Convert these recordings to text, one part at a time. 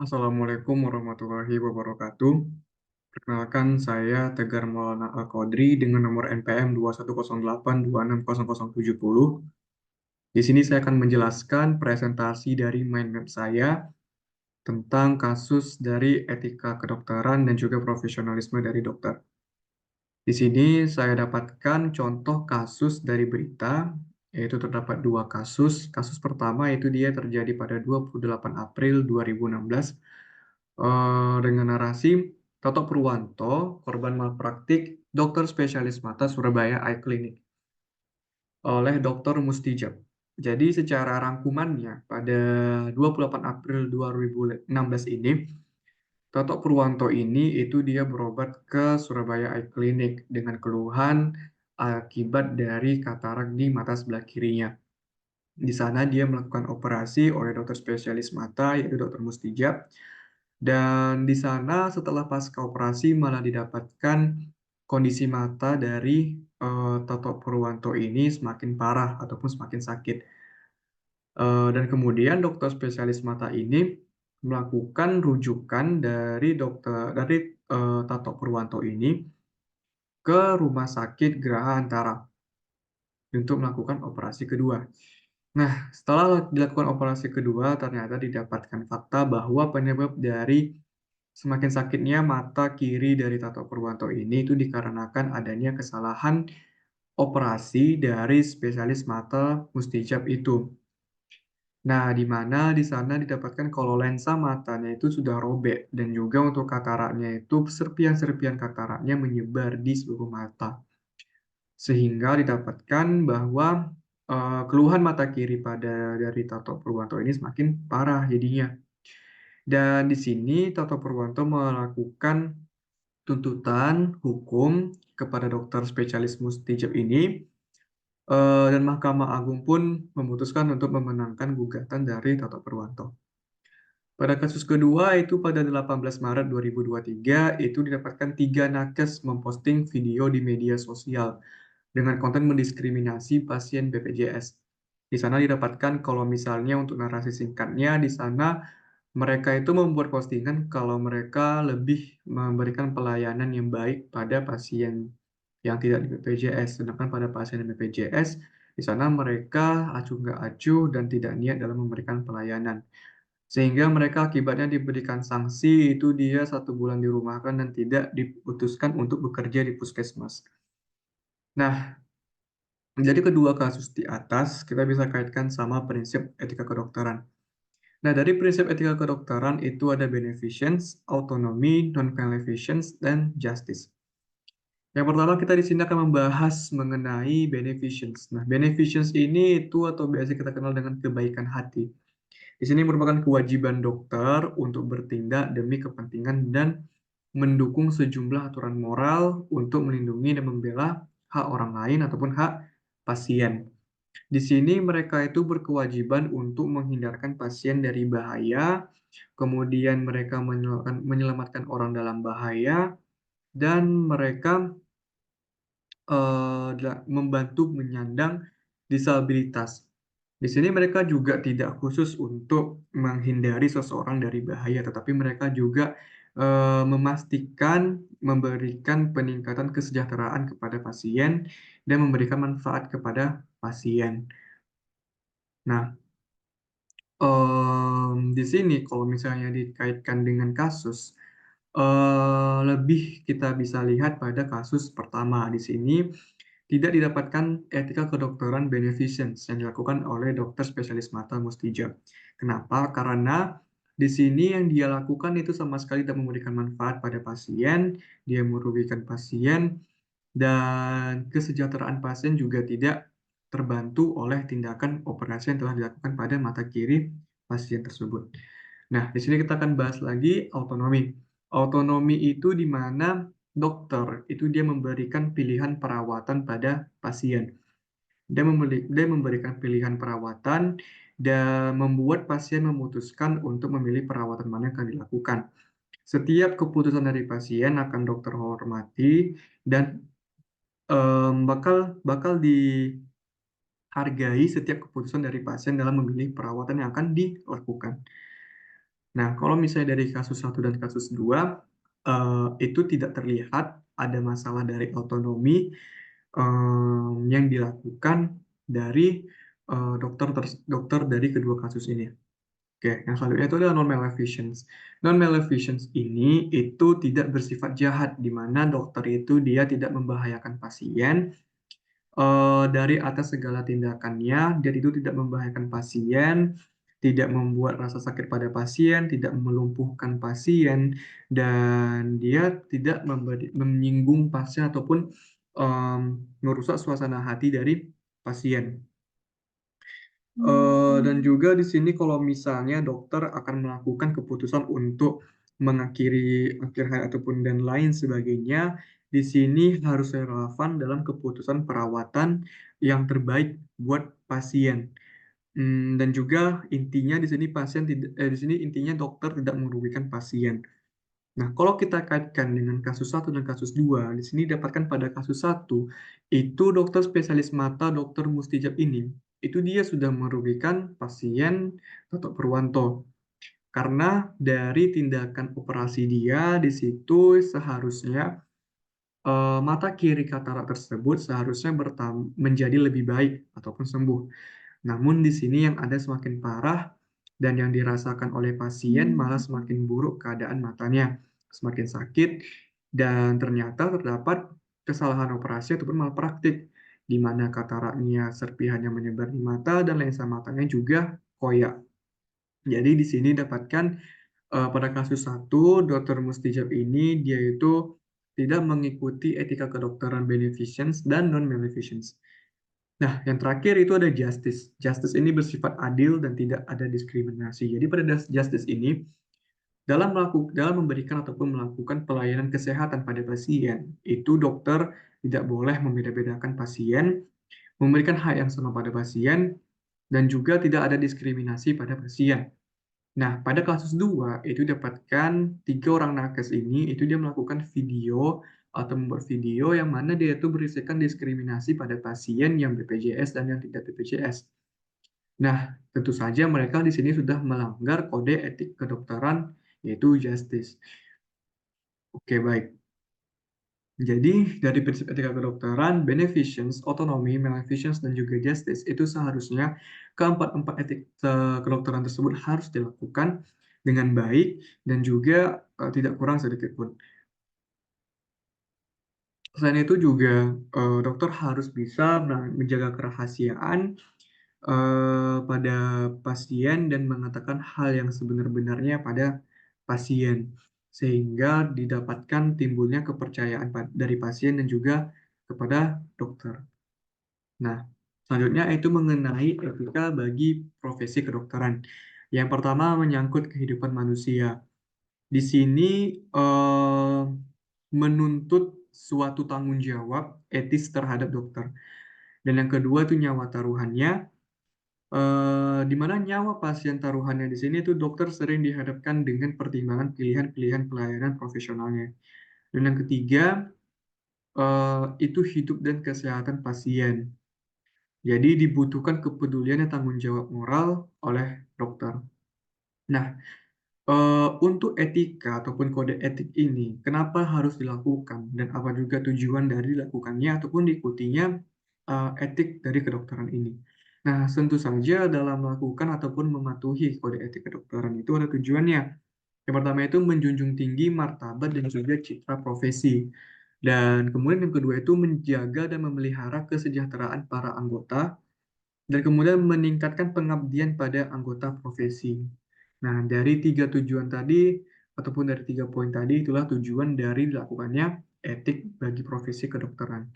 Assalamualaikum warahmatullahi wabarakatuh. Perkenalkan, saya Tegar Maulana Al-Qadri dengan nomor NPM 21082600070. Di sini saya akan menjelaskan presentasi dari mind map saya tentang kasus dari etika kedokteran dan juga profesionalisme dari dokter. Di sini saya dapatkan contoh kasus dari berita, yaitu terdapat dua kasus. Kasus pertama itu dia terjadi pada 28 April 2016 dengan narasi Toto Purwanto, korban malpraktik dokter spesialis mata Surabaya Eye Clinic oleh Dr. Mustijab. Jadi secara rangkumannya pada 28 April 2016 ini, Toto Purwanto ini itu dia berobat ke Surabaya Eye Clinic dengan keluhan akibat dari katarak di mata sebelah kirinya. Di sana dia melakukan operasi oleh dokter spesialis mata yaitu Dr. Mustijab. Dan di sana setelah pasca operasi malah didapatkan kondisi mata dari Toto Purwanto ini semakin parah ataupun semakin sakit. Dan kemudian dokter spesialis mata ini melakukan rujukan dari Toto Purwanto ini ke Rumah Sakit Geraha Antara untuk melakukan operasi kedua. Nah, setelah dilakukan operasi kedua, ternyata didapatkan fakta bahwa penyebab dari semakin sakitnya mata kiri dari Tato Purwanto ini itu dikarenakan adanya kesalahan operasi dari spesialis mata Mustijab itu. Nah, di mana di sana didapatkan kalau lensa matanya itu sudah robek dan juga untuk kataraknya itu serpian-serpian kataraknya menyebar di seluruh mata. Sehingga didapatkan bahwa keluhan mata kiri dari Tato Purwanto ini semakin parah jadinya. Dan di sini Tato Purwanto melakukan tuntutan hukum kepada dokter spesialis Mustijab ini, dan Mahkamah Agung pun memutuskan untuk memenangkan gugatan dari Tato Purwanto. Pada kasus kedua itu pada 18 Maret 2023 itu didapatkan tiga nakes memposting video di media sosial dengan konten mendiskriminasi pasien BPJS. Di sana didapatkan kalau misalnya untuk narasi singkatnya di sana mereka itu membuat postingan kalau mereka lebih memberikan pelayanan yang baik pada pasien yang tidak di BPJS, sedangkan pada pasien di BPJS di sana mereka acuh nggak acuh dan tidak niat dalam memberikan pelayanan. Sehingga mereka akibatnya diberikan sanksi itu dia 1 bulan dirumahkan dan tidak diputuskan untuk bekerja di puskesmas. Nah, jadi kedua kasus di atas kita bisa kaitkan sama prinsip etika kedokteran. Nah, dari prinsip etika kedokteran itu ada beneficence, autonomy, non-maleficence, dan justice. Yang pertama kita di sini akan membahas mengenai beneficence. Nah, beneficence ini itu atau biasa kita kenal dengan kebaikan hati. Di sini merupakan kewajiban dokter untuk bertindak demi kepentingan dan mendukung sejumlah aturan moral untuk melindungi dan membela hak orang lain ataupun hak pasien. Di sini mereka itu berkewajiban untuk menghindarkan pasien dari bahaya, kemudian mereka menyelamatkan orang dalam bahaya, dan mereka membantu menyandang disabilitas. Di sini mereka juga tidak khusus untuk menghindari seseorang dari bahaya, tetapi mereka juga memastikan memberikan peningkatan kesejahteraan kepada pasien dan memberikan manfaat kepada pasien. Nah, di sini kalau misalnya dikaitkan dengan kasus, lebih kita bisa lihat pada kasus pertama di sini tidak didapatkan etika kedokteran beneficence yang dilakukan oleh dokter spesialis mata Mustijab. Kenapa? Karena di sini yang dia lakukan itu sama sekali tidak memberikan manfaat pada pasien, dia merugikan pasien, dan kesejahteraan pasien juga tidak terbantu oleh tindakan operasi yang telah dilakukan pada mata kiri pasien tersebut. Nah, di sini kita akan bahas lagi autonomi. Autonomi itu di mana dokter itu dia memberikan pilihan perawatan pada pasien. Dia memberikan pilihan perawatan dan membuat pasien memutuskan untuk memilih perawatan mana yang akan dilakukan. Setiap keputusan dari pasien akan dokter hormati dan bakal bakal dihargai setiap keputusan dari pasien dalam memilih perawatan yang akan dilakukan. Nah, kalau misalnya dari kasus satu dan kasus 2, itu tidak terlihat ada masalah dari autonomi yang dilakukan dari dokter dari kedua kasus ini. Oke, yang selanjutnya itu adalah non-maleficence. Non-maleficence ini itu tidak bersifat jahat, di mana dokter itu dia tidak membahayakan pasien, dari atas segala tindakannya, dan itu tidak membahayakan pasien, tidak membuat rasa sakit pada pasien, tidak melumpuhkan pasien, dan dia tidak menyinggung pasien ataupun merusak suasana hati dari pasien. Dan juga di sini kalau misalnya dokter akan melakukan keputusan untuk mengakhiri akhir hayat ataupun dan lain sebagainya, di sini harus relevan dalam keputusan perawatan yang terbaik buat pasien. Dan juga intinya di sini di sini intinya dokter tidak merugikan pasien. Nah, kalau kita kaitkan dengan kasus satu dan kasus 2, di sini dapatkan pada kasus satu, itu dokter spesialis mata, dokter Mustijab ini, itu dia sudah merugikan pasien Toto Purwanto. Karena dari tindakan operasi dia, di situ seharusnya mata kiri katarak tersebut seharusnya menjadi lebih baik ataupun sembuh. Namun di sini yang ada semakin parah dan yang dirasakan oleh pasien malah semakin buruk keadaan matanya, semakin sakit, dan ternyata terdapat kesalahan operasi ataupun malpraktik, di mana kataraknya serpihannya menyebar di mata dan lensa matanya juga koyak. Jadi di sini dapatkan pada kasus satu, Dr. Mustijab ini dia itu tidak mengikuti etika kedokteran beneficence dan non-maleficence. Nah, yang terakhir itu ada justice. Justice ini bersifat adil dan tidak ada diskriminasi. Jadi pada justice ini dalam memberikan ataupun melakukan pelayanan kesehatan pada pasien, itu dokter tidak boleh membeda-bedakan pasien, memberikan hak yang sama pada pasien, dan juga tidak ada diskriminasi pada pasien. Nah, pada kasus 2 itu dapatkan 3 orang nakes ini, itu dia melakukan video atau membuat video yang mana dia itu berisikan diskriminasi pada pasien yang BPJS dan yang tidak BPJS. Nah, tentu saja mereka di sini sudah melanggar kode etik kedokteran, yaitu justice. Oke, baik. Jadi, dari prinsip etika kedokteran, beneficence, otonomi, maleficence, dan juga justice, itu seharusnya keempat-empat etik kedokteran tersebut harus dilakukan dengan baik dan juga tidak kurang sedikit pun. Selain itu juga dokter harus bisa menjaga kerahasiaan pada pasien dan mengatakan hal yang sebenar-benarnya pada pasien, sehingga didapatkan timbulnya kepercayaan dari pasien dan juga kepada dokter. Nah, selanjutnya itu mengenai etika bagi profesi kedokteran. Yang pertama menyangkut kehidupan manusia. Di sini eh, menuntut suatu tanggung jawab etis terhadap dokter. Dan yang kedua itu nyawa taruhannya, di mana nyawa pasien taruhannya di sini itu dokter sering dihadapkan dengan pertimbangan pilihan-pilihan pelayanan profesionalnya. Dan yang ketiga, itu hidup dan kesehatan pasien. Jadi dibutuhkan kepedulian dan tanggung jawab moral oleh dokter. Nah, untuk etika ataupun kode etik ini, kenapa harus dilakukan dan apa juga tujuan dari dilakukannya ataupun diikutinya etik dari kedokteran ini? Nah, tentu saja dalam melakukan ataupun mematuhi kode etik kedokteran itu ada tujuannya. Yang pertama itu menjunjung tinggi martabat dan juga citra profesi. Dan kemudian yang kedua itu menjaga dan memelihara kesejahteraan para anggota dan kemudian meningkatkan pengabdian pada anggota profesi. Nah, dari 3 tujuan tadi, ataupun dari 3 poin tadi, itulah tujuan dari dilakukannya etik bagi profesi kedokteran.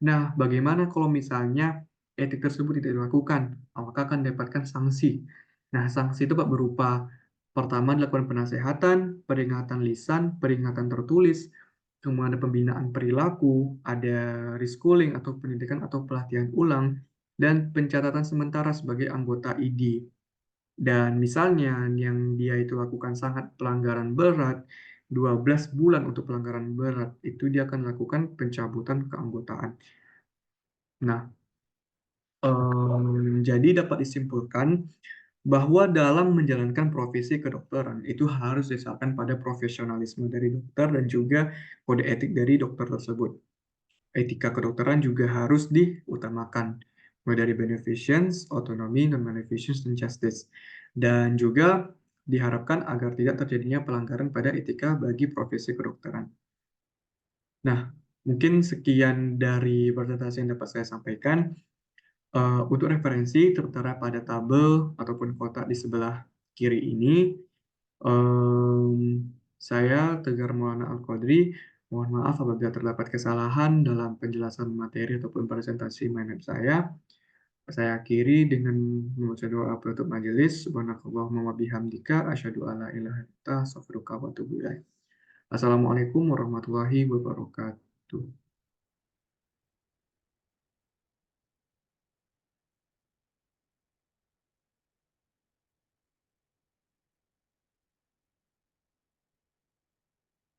Nah, bagaimana kalau misalnya etik tersebut tidak dilakukan? Apakah akan mendapatkan sanksi? Nah, sanksi itu Pak berupa pertama dilakukan penasehatan, peringatan lisan, peringatan tertulis, kemudian ada pembinaan perilaku, ada reschooling atau pendidikan atau pelatihan ulang, dan pencatatan sementara sebagai anggota ID. Dan misalnya yang dia itu lakukan sangat pelanggaran berat, 12 bulan untuk pelanggaran berat, itu dia akan lakukan pencabutan keanggotaan. Nah, jadi dapat disimpulkan bahwa dalam menjalankan profesi kedokteran itu harus disahkan pada profesionalisme dari dokter dan juga kode etik dari dokter tersebut. Etika kedokteran juga harus diutamakan, mulai dari beneficence, autonomy, non-maleficence, dan justice. Dan juga diharapkan agar tidak terjadinya pelanggaran pada etika bagi profesi kedokteran. Nah, mungkin sekian dari presentasi yang dapat saya sampaikan. Untuk referensi tertera pada tabel ataupun kotak di sebelah kiri ini. Saya Tegar Maulana Al-Qadri. Mohon maaf apabila terdapat kesalahan dalam penjelasan materi ataupun presentasi mindmap saya. Saya akhiri dengan membaca doa penutup majelis. Subhanakallahumma wa bihamdika asyhadu alla ilaha illa anta astaghfiruka wa atubu ilaik. Assalamualaikum warahmatullahi wabarakatuh.